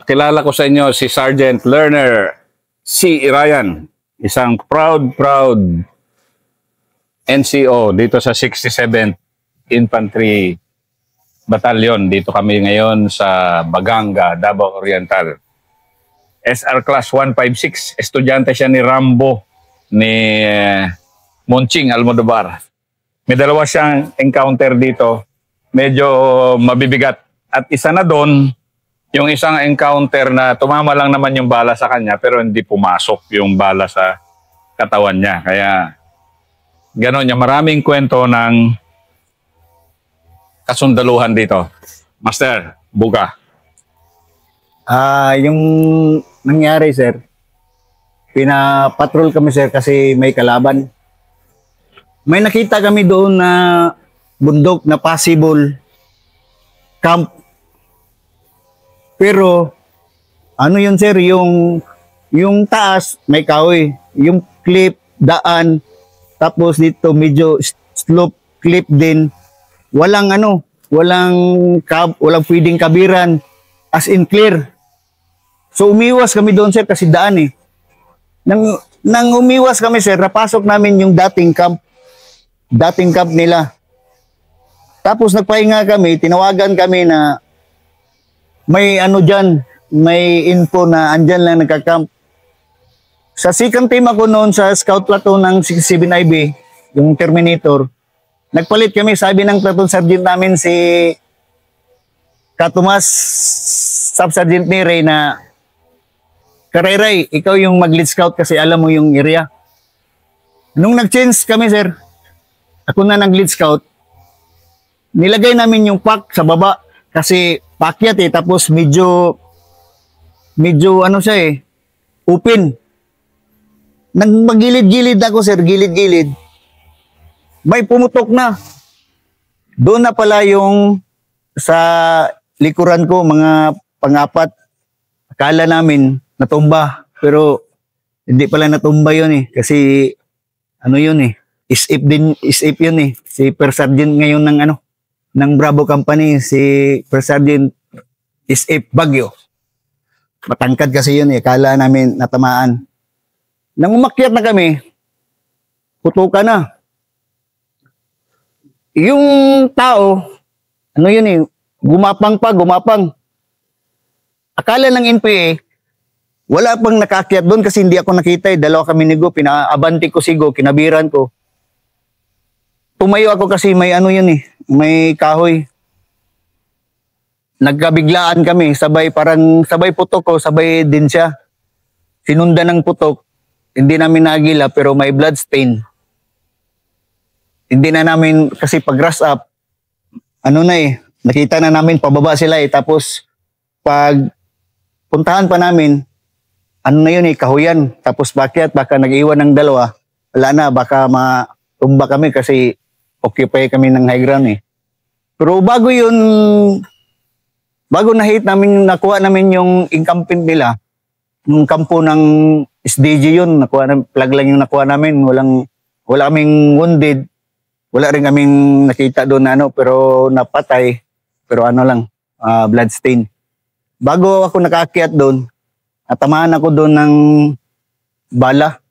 kilala ko sa inyo si Sergeant Learner C. Ryan, isang proud NCO dito sa 67th Infantry Battalion. Dito kami ngayon sa Baganga, Davao Oriental. SR Class 156, estudyante siya ni Rambo, ni Monching Almodovar. May dalawa siyang encounter dito, medyo mabibigat. At isa na doon, yung isang encounter na tumama lang naman yung bala sa kanya pero hindi pumasok yung bala sa katawan niya. Kaya gano'n niya, maraming kwento ng kasundaluhan dito. Master, buka. Yung nangyari, sir, pinapatrol kami, sir, kasi may kalaban. May nakita kami doon na bundok na possible camp. Pero ano yun, sir, yung taas may kahoy, yung cliff daan, tapos dito medyo slope cliff din. Walang pwedeng kabiran, as in clear. So umiwas kami doon, sir, kasi daan eh. Nang umiwas kami, sir, napasok namin yung dating camp nila. Tapos nagpahinga kami, tinawagan kami na may dyan, may info na andyan lang nagka-camp. Sa second team ako noon sa scout platoon ng 67IB, yung Terminator, nagpalit kami, sabi ng platoon sergeant namin si Katumas Sub Sergeant Nere na, Karayray, ikaw yung mag-lead scout kasi alam mo yung area. Nung nag-change kami, sir, ako na nag-lead scout, nilagay namin yung pack sa baba kasi pakyat eh, tapos medyo siya eh, open. Nang magilid-gilid ako, sir, gilid-gilid, may pumutok na. Doon na pala yung sa likuran ko, mga pangapat. Akala namin natumba, pero hindi pala natumba yun eh. Kasi yun eh, isip yun eh. Si Per Sergeant ngayon ng Bravo Company, si Per Sergeant isip Bagyo. Matangkad kasi yun eh, akala namin natamaan. Nang umakyat na kami, putukan na. Yung tao, yun eh, gumapang. Akala ng NPA, wala pang nakakyat doon kasi hindi ako nakita eh. Dalawa kami ni Go, pinaabanti ko si Go, kinabiran ko. Tumayo ako kasi may yun eh, may kahoy. Nagkabiglaan kami, sabay putok ko, sabay din siya. Sinundan ng putok, hindi namin nagila pero may blood stain. Hindi na namin, kasi pag rush up, nakita na namin pababa sila eh. Tapos pag puntahan pa namin, yun eh, kahuyan. Tapos baka nag-iwan ng dalawa, wala na, baka matumba kami kasi occupy kami ng high ground eh. Pero bago na-hit namin, nakuha namin yung encampment nila, yung kampo ng SDG yun, flag lang yung nakuha namin, wala kaming wounded, wala rin kaming nakita doon pero napatay, pero blood stain. Bago ako nakaakyat doon, natamaan ako doon ng bala.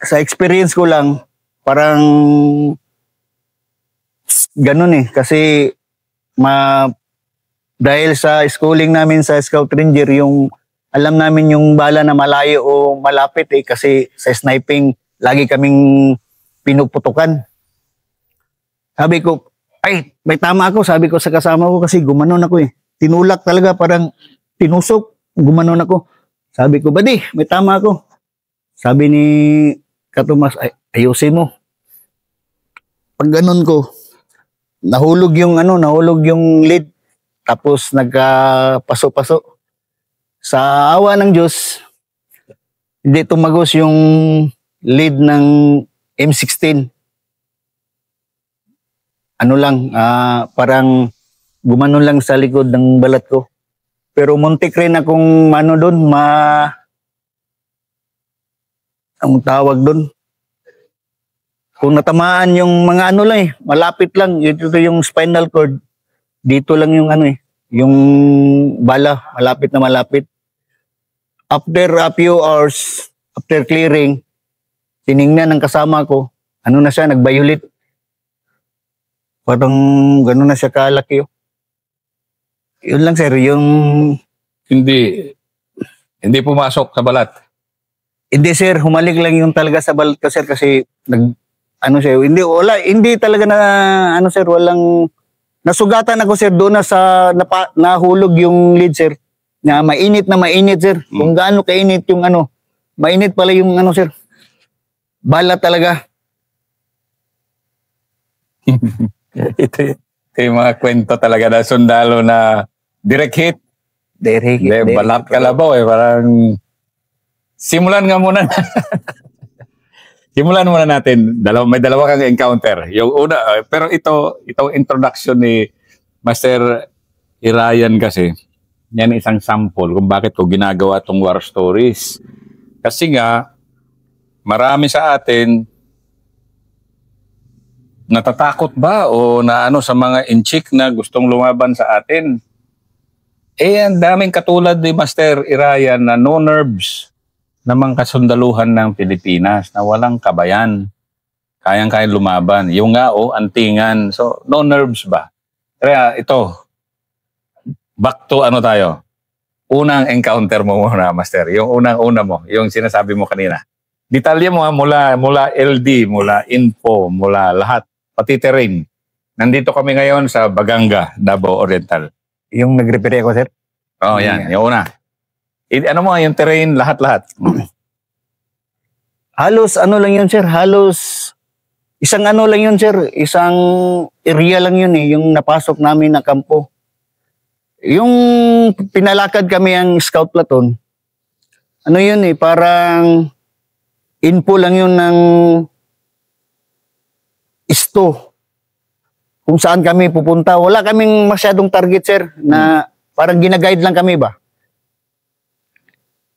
Sa experience ko lang, parang ganun eh, kasi dahil sa schooling namin sa Scout Ranger, alam namin yung bala na malayo o malapit eh, kasi sa sniping lagi kaming pinuputukan. Sabi ko, ay, may tama ako, sabi ko sa kasama ko kasi gumanon ako eh. Tinulak talaga, parang tinusok, gumanon ako. Sabi ko, buddy, may tama ako. Sabi ni Katumas, ayusin mo. Pag ganun ko, nahulog yung lead, tapos nagkapaso-paso. Sa awa ng Diyos, hindi tumagos yung lead ng M16. Parang gumanon lang sa likod ng balat ko. Pero muntik rin akong doon, ang tawag doon. Kung natamaan yung mga lang eh, malapit lang, ito yung spinal cord. Dito lang yung yung bala, malapit na malapit. After a few hours, after clearing, tiningnan ng kasama ko, ano na siya, nag-violet. Parang gano'n na siya kalaki. Yun lang sir, yung... Hindi pumasok sa balat. Hindi sir, humalik lang yung talaga sa balat ko sir kasi hindi talaga na, sir, walang... Nasugatan ako sir doon na sa nahulog yung lead sir. Na mainit sir. Kung gaano kainit yung mainit pala yung sir. Bala talaga. ito yung mga kwento talaga na sundalo na direct hit. Direct hit. Balat kalabaw parang simulan muna natin. May dalawa kang encounter. Yung una, pero ito introduction ni Master Irayan kasi, yan isang sample kung bakit ko ginagawa tong war stories. Kasi nga, marami sa atin natatakot ba o sa mga inchik na gustong lumaban sa atin. Ang daming katulad ni Master Irayan na no nerves namang kasundaluhan ng Pilipinas na walang kabayan. Kayang-kayang lumaban. Yung nga antingan. So, no nerves ba? Kaya ito, back to tayo. Unang encounter mo muna, Master. Yung unang-una mo, yung sinasabi mo kanina. Detalye mo mula LD, mula info, mula lahat. Pati terrain. Nandito kami ngayon sa Baganga, Davao Oriental. Yung nag-repair ako, sir? Oo, yan. Yung una. Yung terrain, lahat-lahat. Halos lang yun, sir. Halos isang lang yun, sir. Isang area lang yun yung napasok namin na kampo. Yung pinalakad kami ang scout platoon. Parang info lang yun ng isto. Kung saan kami pupunta. Wala kaming masyadong target, sir, na parang ginaguide lang kami ba.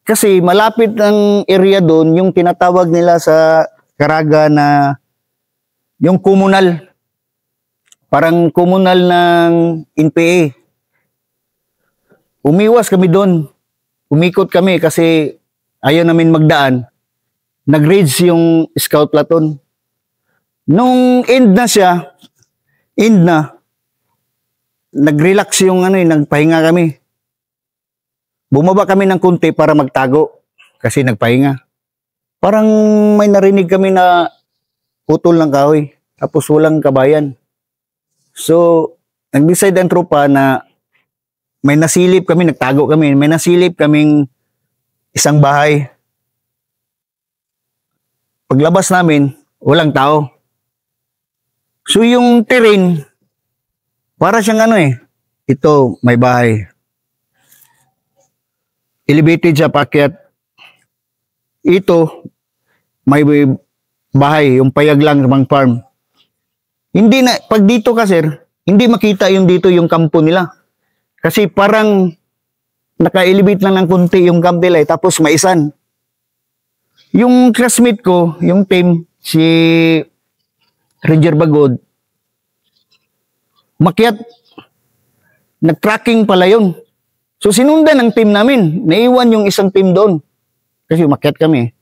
Kasi malapit ang area doon, yung tinatawag nila sa Caraga na yung komunal. Parang komunal ng NPA. Umiwas kami doon. Umikot kami kasi ayaw namin magdaan. Nag-raids yung scout platoon. Nung end na, nag-relax yung nagpahinga kami. Bumaba kami ng kunti para magtago kasi nagpahinga. Parang may narinig kami na putol ng kahoy tapos walang kabayan. So, nag-decide ang tropa na may nasilip kami, nagtago kami, may nasilip kaming isang bahay. Paglabas namin, walang tao. So yung terrain, para siyang ito, may bahay. Elevated siya paakyat. Ito, may bahay, yung payag lang ng farm. Pag dito ka sir, hindi makita dito yung kampo nila. Kasi parang naka-elevate lang ng kunti yung camp nila tapos maisan. Yung classmate ko, yung team, si Ranger Bagod, makyat, nag-tracking pala yun. So sinundan ng team namin, naiwan yung isang team doon. Kasi umakyat kami.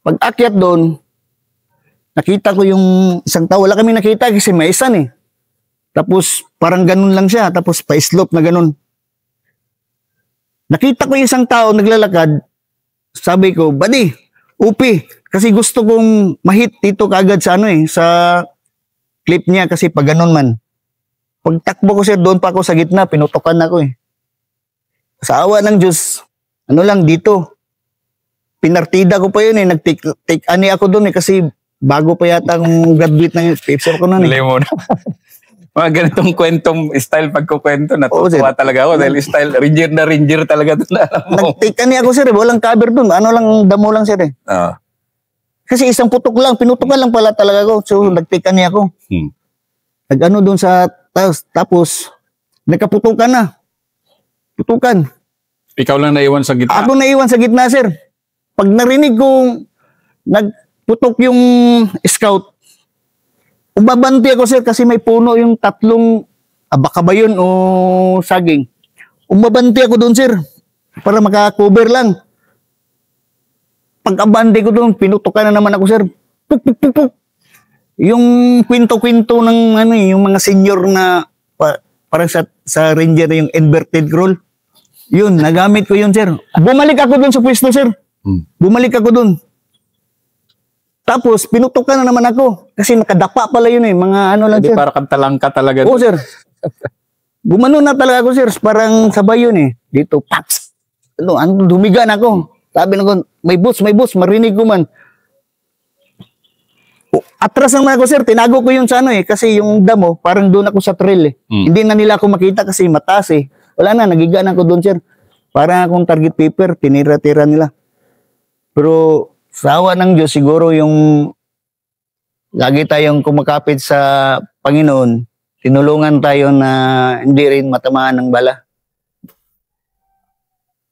Pag akyat doon, nakita ko yung isang tao. Wala kami nakita kasi maisan Tapos parang ganun lang siya, tapos pa-slope na ganun. Nakita ko yung isang tao naglalakad, sabi ko, buddy, upi, kasi gusto kong mahit dito kaagad sa sa clip niya kasi pag ganun man. Pagtakbo ko sir, doon pa ako sa gitna, pinutukan ako Sa awa ng Diyos, lang dito. Pinartida ko pa yun nag-take ani ako doon kasi bago pa yata ang graduate ng paper ko noon Lemon. Mga ganitong kwentong style pagkukwento, natutuwa talaga ako dahil style, ranger talaga doon. Nag-take ani ako sir, walang cover doon. Damo lang sir Kasi isang putok lang, pinutukan lang pala talaga ako. So nag-take ani ako. Nag doon sa tapos nagkaputukan na. Putukan. Ikaw lang naiwan sa gitna? Ako naiwan sa gitna, sir. Pag narinig kong nagputok yung scout, umabanti ako, sir, kasi may puno yung tatlong baka ba yun o saging. Umabante ako doon, sir, para maka-cover lang. Pag-abante ko doon, pinutukan na naman ako, sir. Puk, puk, puk, puk. Yung kwento-kwento ng yung mga senior na parang sa Ranger, yung inverted roll. Yun, nagamit ko yun, sir. Bumalik ako doon sa pwesto, sir. Bumalik ako doon. Tapos, pinutukan na naman ako. Kasi nakadapa pala yun mga lang, Hindi sir. para kantalangka talaga. Oo, sir. Gumano na talaga ako, sir. Parang sabay yun Dito, paks. Dumiga na ako. Sabi na ko, may boss, marinig ko man. Atras naman ako, sir. Tinago ko yun sa kasi yung damo, parang doon ako sa trail Hindi na nila ako makita kasi mataas Wala na, nagiga na ako doon, sir. Parang akong target paper, tinira-tira nila. Pero sa awa ng Diyos, siguro yung lagi tayong kumakapit sa Panginoon, tinulungan tayo na hindi rin matamaan ng bala.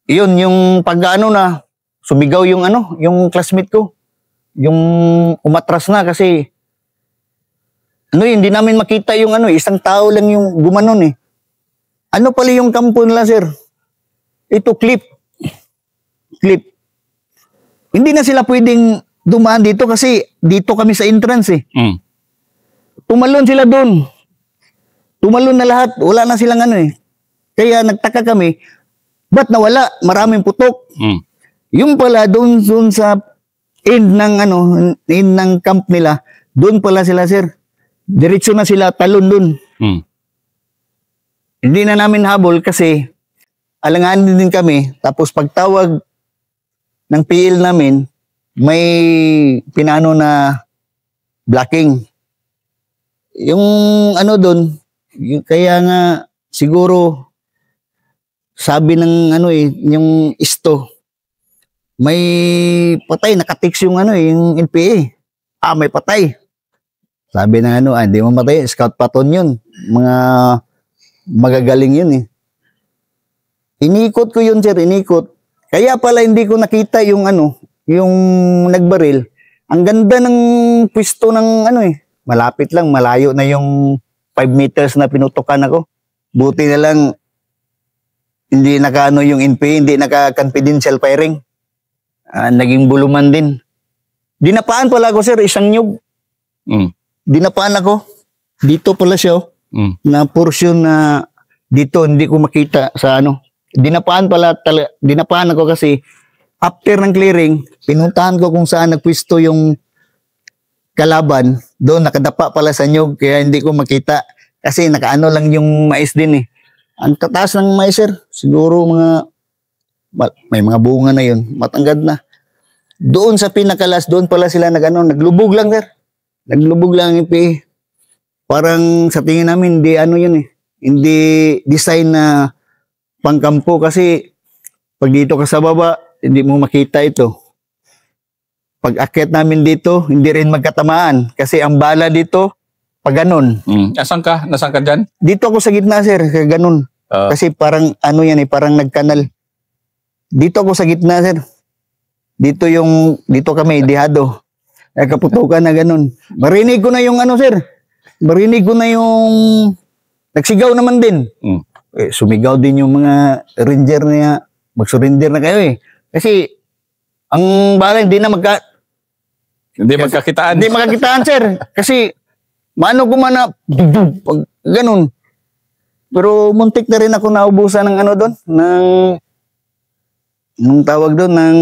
Iyon, yung pag-ano na, sumigaw yung yung classmate ko. Yung umatras na kasi hindi namin makita yung isang tao lang yung gumanon Ano pala yung kampo nila, sir? Ito, clip. Hindi na sila pwedeng dumaan dito kasi dito kami sa entrance Tumalon sila doon. Tumalon na lahat. Wala na silang Kaya nagtaka kami, ba't nawala? Maraming putok. Yung pala doon sa end ng camp nila, doon pala sila, sir. Diretso na sila talon doon. Hindi na namin habol kasi alanganin din kami. Tapos pagtawag ng PL namin, may pinano na blocking. Yung doon, kaya nga siguro sabi ng yung isto, may patay, nakatix yung yung NPA. May patay. Sabi ng hindi mo matay, scout paton yun. Mga magagaling yun Inikot ko yun, sir, inikot. Kaya pala hindi ko nakita yung yung nagbaril. Ang ganda ng pwesto ng malapit lang, malayo na yung 5 meters na pinutukan ako. Buti na lang hindi yung NPA, hindi naka-confidential firing. Naging buluman din. Dinapaan pala ako, sir, isang nyug. Dinapaan ako. Dito pala siya, na portion na dito, hindi ko makita sa Dinapaan ako kasi after ng clearing, pinuntahan ko kung saan nagpwesto yung kalaban. Doon, nakadapa pala sa nyug, kaya hindi ko makita. Kasi nakaano lang yung mais din Ang tataas ng mais, sir, siguro may mga bunga na yun, matanggad na. Doon sa pinakalas, doon pala sila naglubog lang, sir. Naglubog lang yung PA. Parang sa tingin namin, hindi yun Hindi design na pangkampo kasi pag dito ka sa baba, hindi mo makita ito. Pag akyat namin dito, hindi rin magkatamaan kasi ang bala dito, pag ganun. Nasaan ka dyan? Dito ako sa gitna, sir, ganun. Kasi parang parang nagkanal. Dito ako sa gitna, sir. Dito kami, dihado. Nagkaputukan na ganun. Marinig ko na yung sir. Marinig ko na yung nagsigaw naman din. Sumigaw din yung mga ranger niya. Mag-surrender na kayo Kasi ang bala hindi magkakitaan. Hindi magkakitaan, sir. Kasi maano ko man pag ganun. Pero muntik na rin ako naubusan ng doon, nung tawag doon ng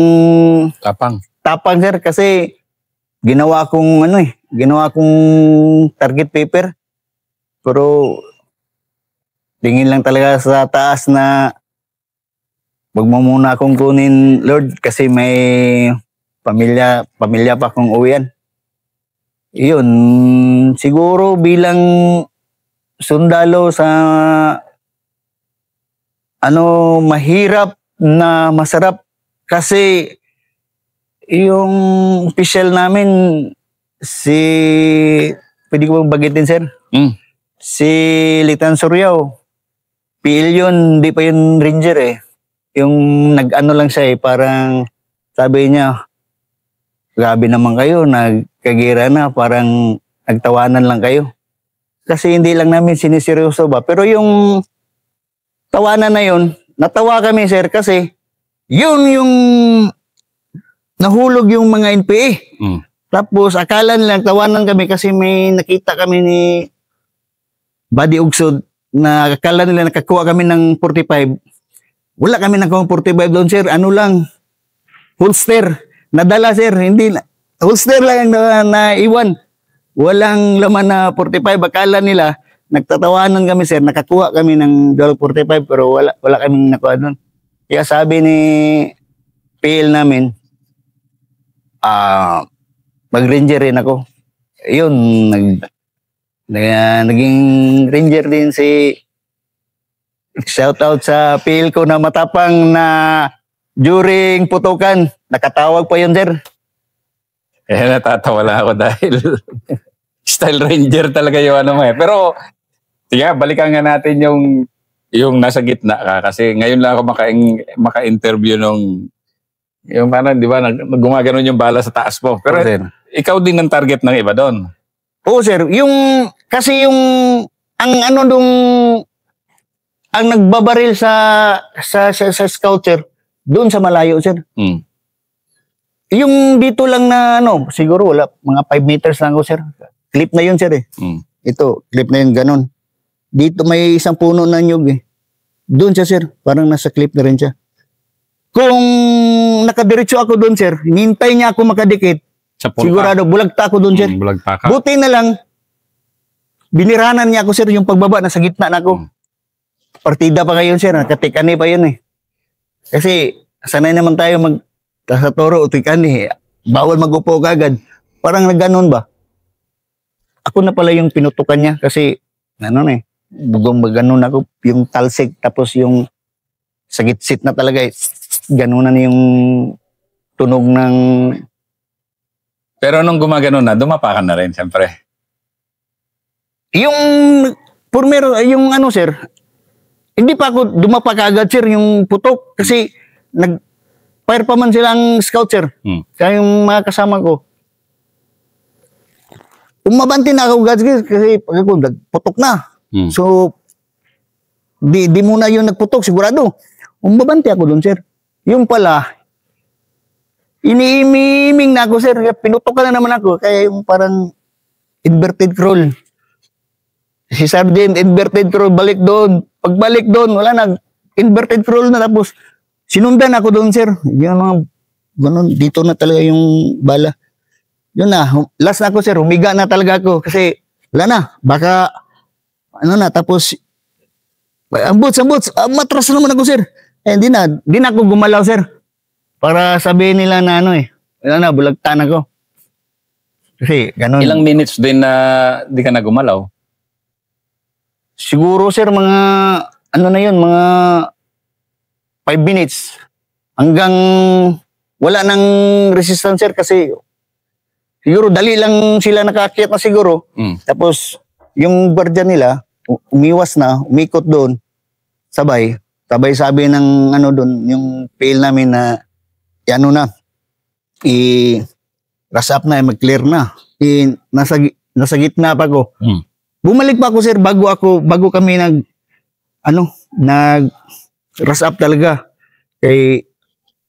tapang, sir, kasi ginawa kong target paper. Pero tingin lang talaga sa taas na wag mo muna akong kunin, Lord, kasi may pamilya pa akong uwian. Iyon, siguro bilang sundalo sa mahirap na masarap kasi yung official namin pwede ko bang bagitin, sir? Si Litan Suryaw. PL yun, hindi pa yun ranger Yung lang siya parang sabi niya, grabe naman kayo, nagkagira na, parang nagtawanan lang kayo. kasi hindi lang namin siniseryoso ba. Pero yung tawanan na yun, natawa kami sir kasi yun yung nahulog yung mga NPA. Tapos akala nilang tawanan kami kasi may nakita kami ni Buddy Ugsod na akala nila nakakuha kami ng 45. Wala kami nakuha 45 doon sir. Ano lang, holster. Nadala sir, hindi na. Holster lang ang naiwan. Walang laman na 45. Akala nila, nagtatawanan kami sir, nakakuha kami ng 45 pero wala kaming nakuha doon. Kaya sabi ni PL namin, mag-ranger rin ako. Yun, naging ranger din si shoutout sa PL ko na matapang na during putukan. Nakatawag pa yun, sir. Natatawa lang ako dahil style ranger talaga yung ano mo eh. Pero, sige, balikan nga natin yung nasa gitna ka. Kasi ngayon lang ako maka-interview nung yung parang, di ba, gumaganon yung bala sa taas mo. Pero sir, ikaw din ang target ng iba doon. Oo, sir. Kasi ang nagbabaril sa scouter, doon sa malayo, sir. Yung dito lang na, siguro wala, mga 5 meters lang ako, sir. Clip na yun, sir, eh. Ito, clip na yun, ganun. Dito may isang puno na nyug, eh. Doon siya, sir. Parang nasa clip na rin siya. Kung nakadiretso ako doon, sir, hinintay niya ako makadikit, sigurado, bulagta ako doon, sir. Bulagta ka. Buti na lang, biniranan niya ako, sir, yung pagbaba, nasa gitna na ako. Partida pa ngayon, sir, nakatikani pa yun, eh. Kasi, sanay naman tayo sa toro, tikani, bawal magupo kagad. Parang nagganon ba? Ako na pala yung pinutukan niya, kasi, bugong maganon ako, yung talsik, tapos yung sagit-sit na talaga, eh. Ganunan yung tunog ng... Pero nung gumagano na, dumapa ka na rin, siyempre. Yung sir, hindi pa ako dumapa kaagad, sir, yung putok. Kasi nag-fire pa man silang scout, sir. Kaya yung mga kasama ko. Umabanti na ako, kasi pag ako, nagputok na. So, di muna yung nagputok, sigurado. Umabanti ako doon, sir. Yung pala, iniiming na ako, sir. Pinutokan na naman ako. Kaya yung parang inverted crawl. Si Sergeant, inverted crawl, balik doon. Pagbalik doon, wala na. Inverted crawl na, tapos sinundan ako doon, sir. Yung mga, ganun, dito na talaga yung bala. Yun na, last na ako, sir. Humiga na talaga ako. Kasi, wala na. Baka, tapos, ambot, matras naman ako, sir. Di na ako gumalaw, sir. Para sabihin nila na wala na, bulagtan ako. Kasi, ganun. Ilang minutes din na di ka na gumalaw? Siguro, sir, mga, mga 5 minutes. Hanggang wala nang resistance, sir, kasi siguro, dali lang sila nakaakyat na siguro. Tapos, yung guardian nila, umiwas na, umikot doon, sabay sabi ng doon, yung PL namin na, ras up na, mag-clear na. Nasa gitna pa ko. Bumalik pa ako, sir, bago kami ras up talaga. Kay,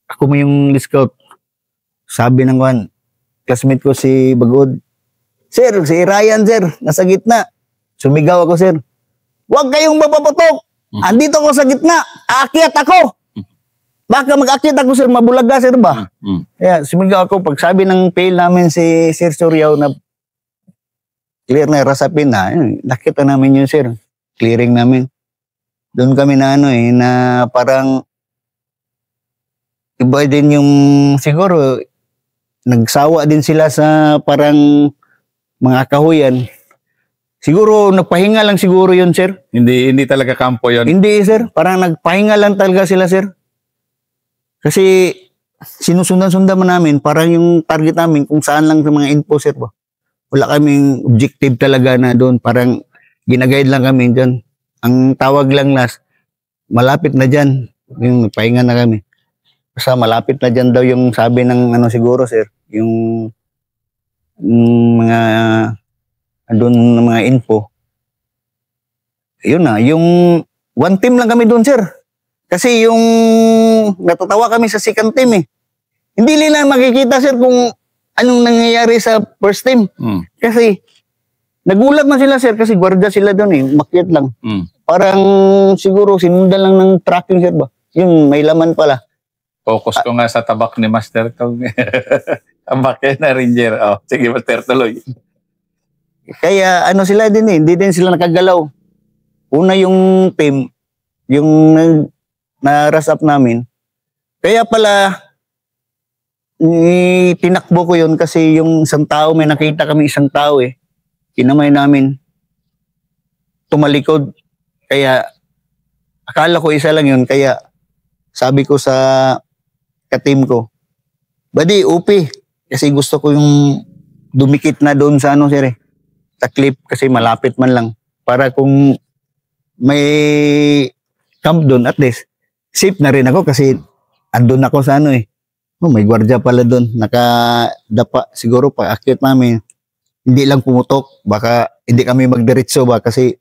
ako mo yung scout. Sabi ng classmate ko si Bagod, sir, si Ryan, sir, nasa gitna. Sumigaw ako, sir. Huwag kayong mapapatok. Andito ako sa gitna. Aakyat ako. Baka mag-akyat ako, sir. Mabulaga, sir ba? Kaya sumigaw ako. Pag sabi ng PL namin si Sir Suryaw na clear na, rasapin na, nakita namin yun, sir. Clearing namin. Doon kami na na parang iba din yung siguro nagsawa din sila sa parang mga kahuyan. Siguro, nagpahinga lang siguro yun, sir. Hindi talaga kampo yun? Hindi, sir. Parang nagpahinga lang talaga sila, sir. Kasi, sinusundan-sundan man namin, parang yung target namin, kung saan lang sa mga info, sir. Wala kaming objective talaga na doon. Parang, ginaguide lang kami dyan. Ang tawag lang na, malapit na dyan. Yung nagpahinga na kami. Basta malapit na dyan daw yung sabi ng siguro, sir. Yung mga doon ng mga info, yun na, yung one team lang kami doon, sir. Kasi yung natatawa kami sa second team eh. Hindi nila makikita, sir, kung anong nangyayari sa first team. Kasi nagulat na sila, sir, kasi gwardiya sila doon eh. Makyat lang. Parang siguro sinundan lang ng tracking, sir ba? Yun, may laman pala. Focus ko nga sa tabak ni Master Tong. Tabak yan na Ranger. Oh, sige, Master, tuloy. Kaya ano sila din eh, hindi din sila nakagalaw. Una yung team, yung na-rush up namin. Kaya pala, tinakbo ko yun kasi yung isang tao, may nakita kami isang tao eh. Kinamay namin, tumalikod. Kaya, akala ko isa lang yun. Kaya, sabi ko sa ka-team ko, buddy, upi. Kasi gusto ko yung dumikit na doon sa ano, sir eh. Sa clip kasi malapit man lang. Para kung may camp doon, at least, safe na rin ako kasi andun ako sa ano eh. Oh, may gwardiya pala doon. Nakadapa. Siguro pag akyat namin, hindi lang pumutok. Baka hindi kami magdiretso ba kasi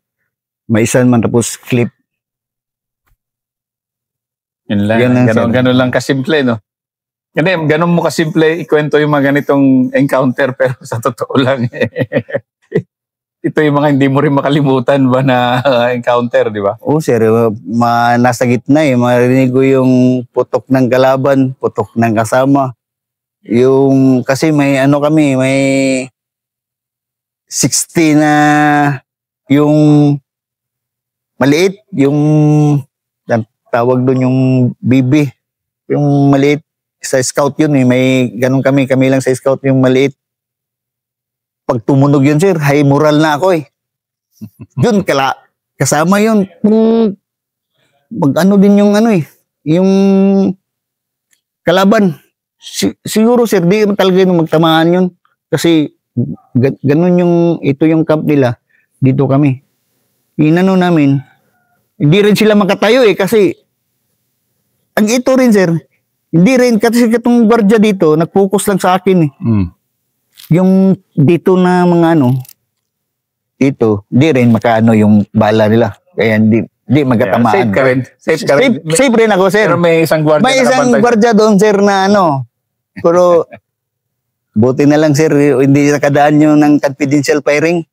may isan man tapos clip. Yun lang. Ganun lang kasimple, no? Ganun mo kasimple ikwento yung mga ganitong encounter pero sa totoo lang ito yung mga hindi mo rin makalimutan ba na encounter, di ba? Oo, sir. Nasa gitna eh. Marinig ko yung putok ng kalaban, putok ng kasama. Kasi may ano kami, may 60 na yung maliit, yung tawag doon yung BB. Yung maliit, sa scout yun eh. May ganun kami lang sa scout yung maliit. Pag tumunog yun, sir, high moral na ako eh. Yun, kasama yun. Mag-ano din yung ano eh, yung kalaban. Siguro, sir, di talaga yung magtamaan yun. Kasi, ganun ito yung camp nila. Dito kami. Inano namin, hindi rin sila makatayo eh, kasi, ang ito rin, sir, hindi rin, kasi itong gwardiya dito, nag-focus lang sa akin eh. Yung dito na mga ano, dito, di rin makaano yung bala nila. Kaya di magkatamaan. Safe ka rin. Safe rin ako, sir. Pero may isang gwardiya may isang gwardiya doon, sir, na ano. Pero, buti na lang, sir, hindi nakadaan yun ng confidential firing.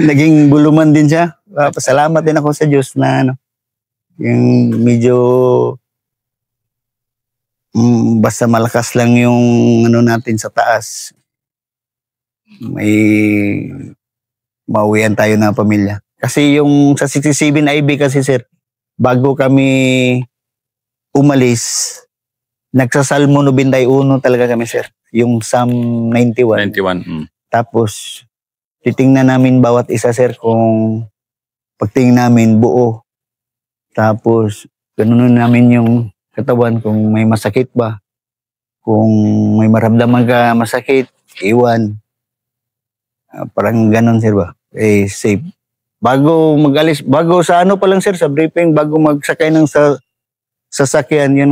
Naging buluman din siya. Pasalamat din ako sa Diyos na ano, yung medyo basta malakas lang yung ano natin sa taas, may mauwian tayo ng pamilya. Kasi yung sa 67 IB kasi, sir, bago kami umalis, nagsasalmo 91 talaga kami, sir. Yung Psalm 91. Tapos, titingnan namin bawat isa, sir, kung pagtingin namin buo. Tapos, ganun namin yung katawan, kung may masakit ba, kung may maramdaman ka masakit, iwan. Parang ganon, sir ba? Eh, safe. Bago mag-alis, bago sa ano pa lang, sir, sa briefing, bago magsakay ng sasakyan, yun,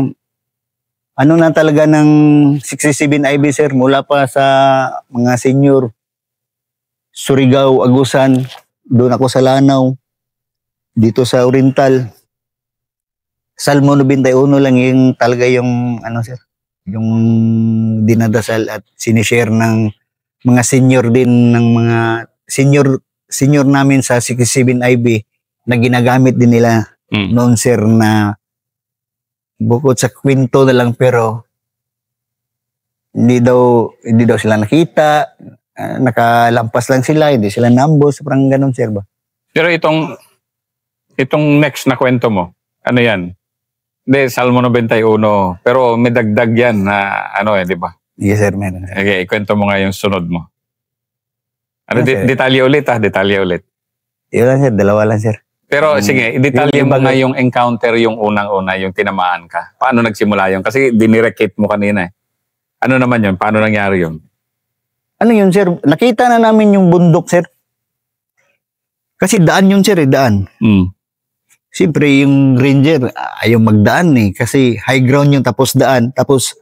ano na talaga ng 67 IB, sir, mula pa sa mga senior, Surigao, Agusan, doon ako sa Lanao, dito sa Oriental, Salmo 91 lang yung talaga yung ano, sir, yung dinadasal at sinishare ng mga senior din, ng mga senior namin sa 67 IB na ginagamit din nila noon, sir, na bukod sa kwento na lang, pero hindi daw sila nakita, nakalampas lang sila, hindi sila nambos, parang ganun, sir ba? Pero itong next na kwento mo, ano yan? Hindi, Salmo 91. Pero may dagdag yan na ano eh, di ba? Yes, sir, meron. Okay, ikwento mo nga yung sunod mo. Ano, Yes, detalye ulit. Yun lang, sir, dalawa lang, sir. Pero sige, detalye mo nga yung encounter, yung unang-una, yung tinamaan ka. Paano nagsimula yun? Kasi dinirecate mo kanina eh. Ano naman yun? Paano nangyari yun? Ano yun, sir? Nakita na namin yung bundok, sir. Kasi daan yun, sir, daan. Siyempre, yung ranger, ayaw magdaan eh. Kasi high ground yung tapos daan. Tapos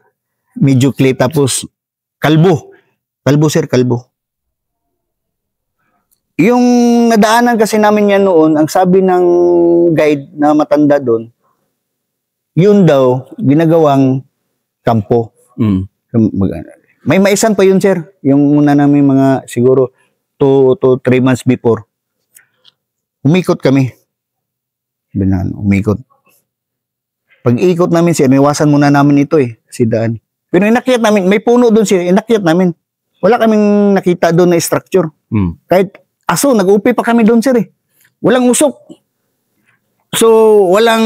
medyo clay, tapos kalbo. Kalbo, sir, kalbo. Yung nadaanan kasi namin yan noon, ang sabi ng guide na matanda doon, yun daw, ginagawang kampo. Mm. May maisan pa yun, sir. Yung una namin mga siguro 2 to 3 months before. Umikot kami. Umikot. Pag ikot namin, sir, niwasan muna namin ito si daan. Pero inakyat namin, may puno doon, sir, inakyat namin. Wala kaming nakita doon na structure. Mm. Kahit aso, nag-upi pa kami doon, sir. Walang usok. So, walang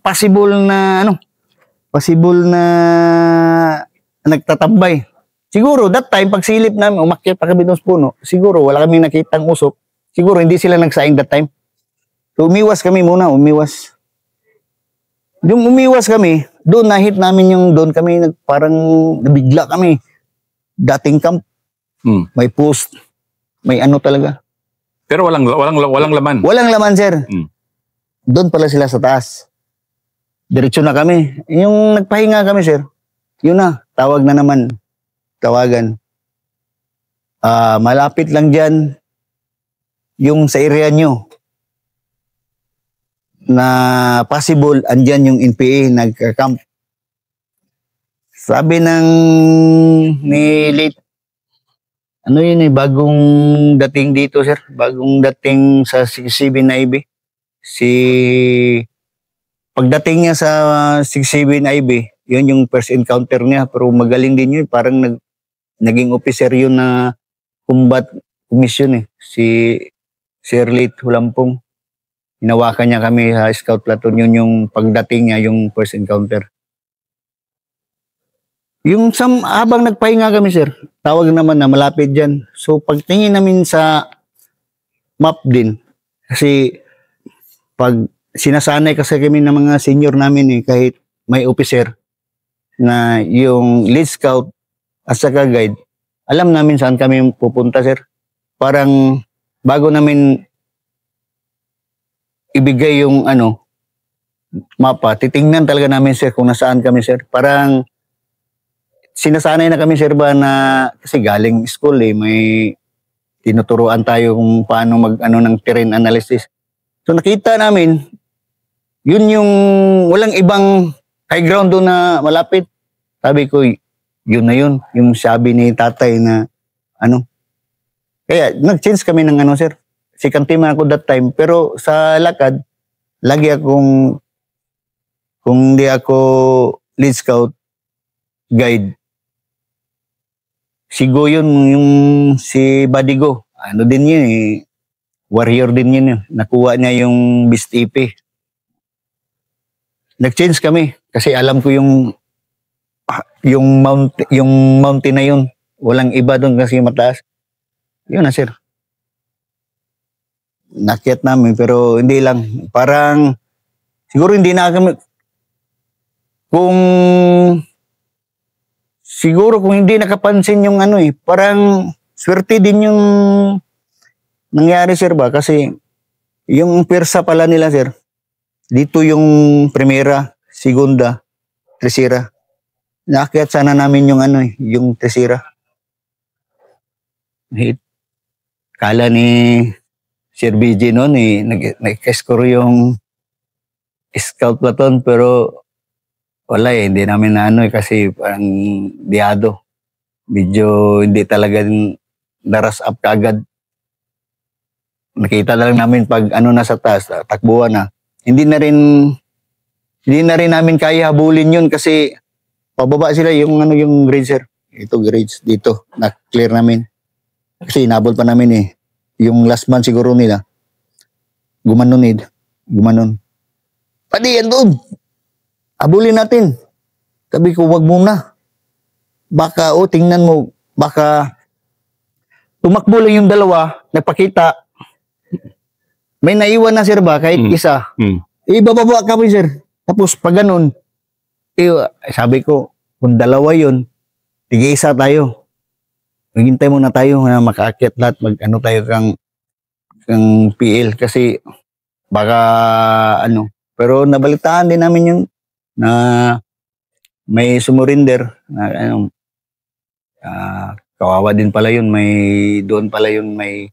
possible na nagtatambay. Siguro, that time, pag silip namin, umakyat pa kami doon sa puno, siguro, wala kaming nakitang usok. Siguro, hindi sila nagsaing that time. So, umiwas kami muna, umiwas. Yung umiwas kami, doon nahit namin doon kami, parang nabigla kami. Dating camp, may post, may ano talaga. Pero walang laman. Walang laman, sir. Mm. Doon pala sila sa taas. Diretso na kami. Yung nagpahinga kami, sir, yun na, tawag na naman. Tawagan. Malapit lang dyan, yung sa area nyo, na possible, andyan yung NPA nagka-camp. Sabi ni late, bagong dating dito, sir. Bagong dating sa 67 na IB. Pagdating niya sa 67 na IB, yun yung first encounter niya. Pero magaling din yun. Parang naging officer yun na combat commission Si Sir Late Hulampong. Hinawakan niya kami sa scout platoon. Yun yung pagdating niya, yung first encounter. Yung habang nagpahinga kami, sir, tawag naman na malapit dyan. So, pagtingin namin sa map din, kasi pag sinasanay kasi kami ng mga senior namin kahit may officer na yung lead scout at saka guide, alam namin saan kami pupunta, sir. Parang bago namin ibigay yung mapa, titingnan talaga namin, sir, kung nasaan kami, sir. Parang sinasanay na kami, sir, ba na kasi galing school may tinuturuan tayo kung paano ng terrain analysis. So nakita namin, yun yung walang ibang high ground doon na malapit. Sabi ko, yun na yun, yung sabi ni tatay na Kaya nag-change kami ng sir. Second team ako that time. Pero sa lakad, lagi akong, kung di ako lead scout, guide, si Go yun, yung si Badigo. Din yun warrior din yun. Nakuha niya yung Beast EP. Nag-change kami kasi alam ko yung mountain na yun. Walang iba doon kasi mataas. Yun na, sir. Nakyat namin pero hindi lang. Parang siguro hindi na kami siguro kung hindi nakapansin yung parang swerte din yung nangyari, sir, ba? Kasi yung persa pala nila, sir, dito yung primera, segunda, tercera. Naakyat sana namin yung yung tercera. Kala ni Sir BJ noon nag-score yung scout platoon pero wala hindi namin kasi parang diado. Medyo hindi talaga naras up kagad. Nakita na lang namin pag nasa taas, takbuhan na. Hindi na rin namin kaya habulin yun kasi pababa sila yung grades, sir. Ito grades dito, na-clear namin. Kasi inabol pa namin Yung last month siguro nila, gumanon. Pati yan doon. Abulin natin. Sabi ko, wag muna. Baka, tingnan mo, baka tumakbo lang yung dalawa, nagpakita. May naiwan na, sir, ba? Kahit isa. Ibababa kami, sir. Tapos, pag ganun, sabi ko, kung dalawa yun, tig-isa tayo. Maghintay muna tayo na makaakyat lahat. Tayo kang PL. Kasi, baka, Pero nabalitaan din namin yun na may sumurinder na kawawa din pala yun, doon pala yun may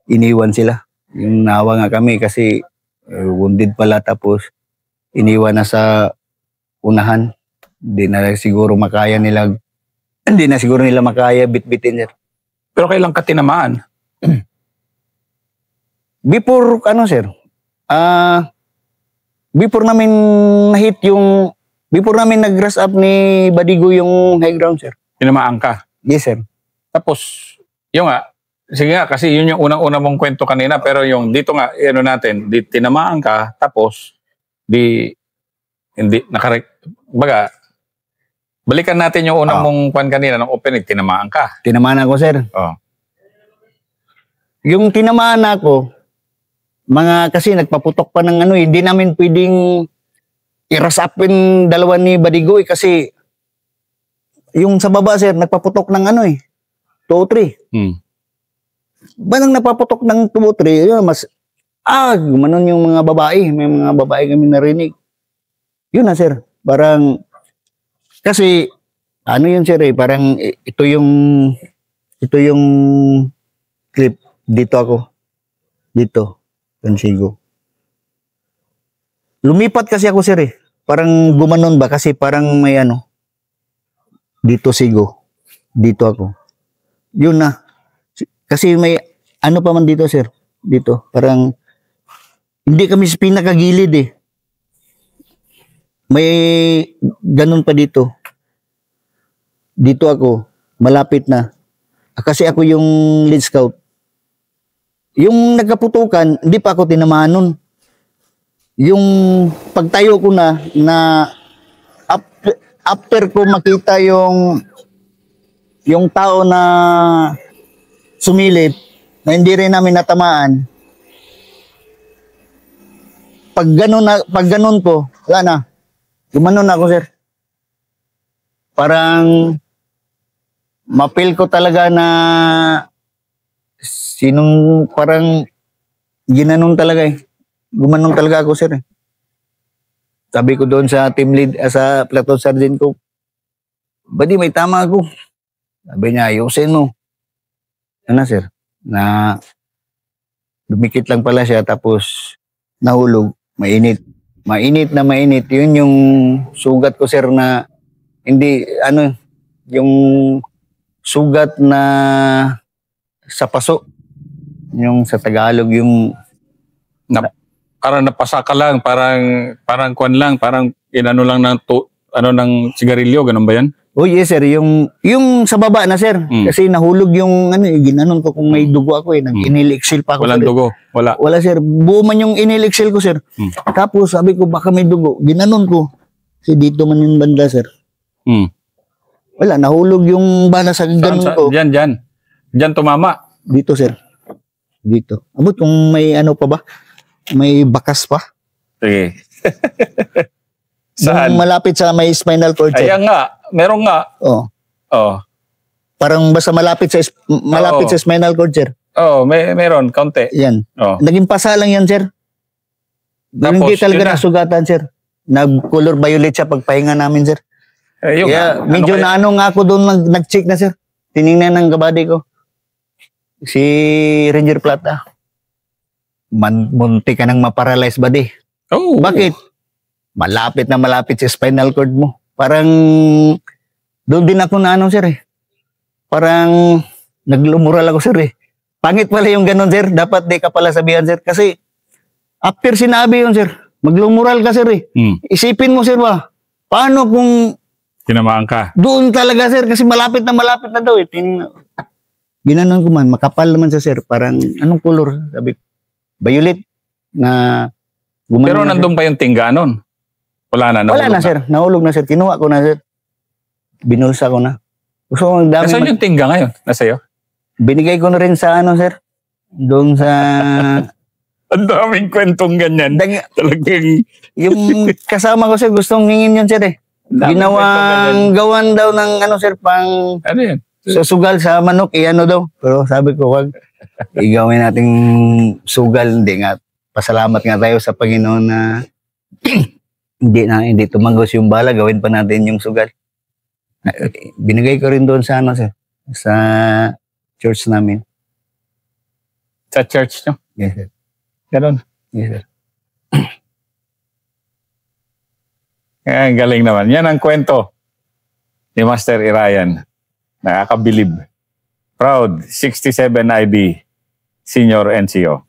iniwan sila. Yung nawa nga kami kasi wounded pala tapos iniwan na sa unahan. Hindi na siguro makaya nila, hindi na siguro nila makaya bitbitin, sir. Pero kailan ka tinamaan? Before, ano sir, before namin before namin nag-grass up ni Badigo yung high ground, sir. Tinamaan ka? Yes, sir. Tapos, yung nga, sige nga, kasi yun yung unang-una mong kwento kanina, pero yung dito nga, natin, tinamaan ka, tapos, hindi, baga, balikan natin yung unang mong kwan kanina, ng opening, tinamaan ka. Tinamaan ako, sir. Oh. Yung tinamaan ako, kasi nagpaputok pa ng hindi namin pwedeng i-rasapin dalawa ni Badigo kasi yung sa baba, sir, nagpaputok ng 2-3. Banang napaputok ng 2-3, yun, gumanon yung mga babae. May mga babae kami narinig. Yun na, sir. Parang, kasi, yun, sir, parang ito yung clip. Dito ako. Dito. Consigo. Lumipat kasi ako, sir, Parang gumanon ba? Kasi parang may dito sigo. Dito ako. Yun na. Kasi may pa man dito, sir. Dito. Parang hindi kami sa pinakagilid May ganun pa dito. Dito ako. Malapit na. Kasi ako yung lead scout. Yung nagkaputukan, hindi pa ako tinamaan nun. Yung pagtayo ko na after ko makita yung tao na sumilip na hindi rin namin natamaan, pag ganun ko, wala na. Gumanon ako, sir. Parang mapil ko talaga na parang ginanon talaga Gumanon talaga ako, sir. Sabi ko doon sa team lead, sa platoon sergeant ko, Badi, may tama ako. Sabi niya, ayusin mo. Sir? Na dumikit lang pala siya, tapos nahulog, mainit. Mainit na mainit. Yun yung sugat ko, sir, na hindi, yung sugat na sa paso. Yung sa Tagalog, yung parang napasa ka lang, parang kwan lang, parang inano lang ng sigarilyo, ganun ba yan? Oh yes, sir, yung sa baba na, sir. Kasi nahulog yung ginanon ko kung may dugo ako nag-inilexil pa ako. Walang dugo, wala. Wala, sir. Buo man yung inilexil ko, sir. Tapos sabi ko baka may dugo, ginanon ko. Kasi dito man yung banda, sir. Wala, nahulog yung bala sa ganon ko. Diyan tumama. Dito, sir. Dito. Abot kung may pa ba? May bakas pa. Sige. Saan? Malapit sa may spinal cord, sir. Ayan nga. Meron nga. Oh. Parang basta malapit sa spinal cord, sir. Meron. Kaunti. Yan. Naging pasa lang yan, sir. Hindi talaga nasugatan, sir. Nag-color violet siya pagpahinga namin, sir. Kaya medyo nga ako doon nag-check na, sir. Tinignan ng kabady ko. Si Ranger Plata. Munti ka nang maparalyze, buddy. Oh. Bakit? Malapit sa spinal cord mo. Parang doon din ako na sir Parang naglumural ako, sir Pangit pala yung ganun, sir. Dapat di ka pala sabihan, sir. Kasi after sinabi yun, sir, maglumural ka, sir Isipin mo, sir ba? Paano kung tinamaan ka? Doon talaga, sir. Kasi malapit na daw Ginanon ko man. Makapal naman siya, sir. Parang anong color? Sabi ko. Violet na pero nandun pa yung tingga nun? Wala na, sir. Nahulog na, sir. Kinuha ko na, sir. Binulsa ko na. So, nasaan yung tingga ngayon? Nasa'yo? Binigay ko na rin sa rin. Doon sa ang daming kwentong ganyan. Talagang yung kasama ko, sir, gustong hingin yun, sir gawan daw ng sir, pang ano yan? Sa sugal sa manok, daw. Pero sabi ko, wag. Igawin nating sugal. Hindi nga. Pasalamat nga tayo sa Panginoon na hindi tumagos yung bala. Gawin pa natin yung sugal. Binigay ko rin doon sa sir. Sa church namin. Sa church nyo. Yes, sir. Ganon. Yes, sir. Ang galing naman. Yan ang kwento ni Master Irayan. Nakakabilib. Proud 67 IB Senior NCO.